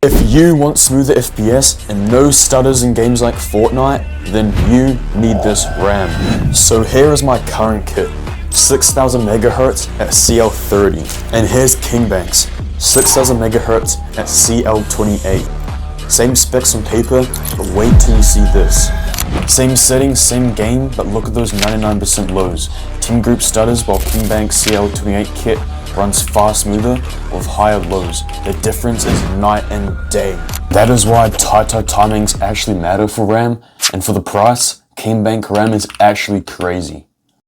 If you want smoother FPS and no stutters in games like Fortnite, then you need this RAM. So here is my current kit, 6000 MHz at CL30, and here's Kingbank's 6000 MHz at CL28. Same specs on paper, but wait till you see this. Same settings, same game, but look at those 99% lows. Team Group stutters while Kingbank CL28 kit runs far smoother with higher lows. The difference is night and day. That is why tight timings actually matter for RAM, and for the price, Kingbank RAM is actually crazy.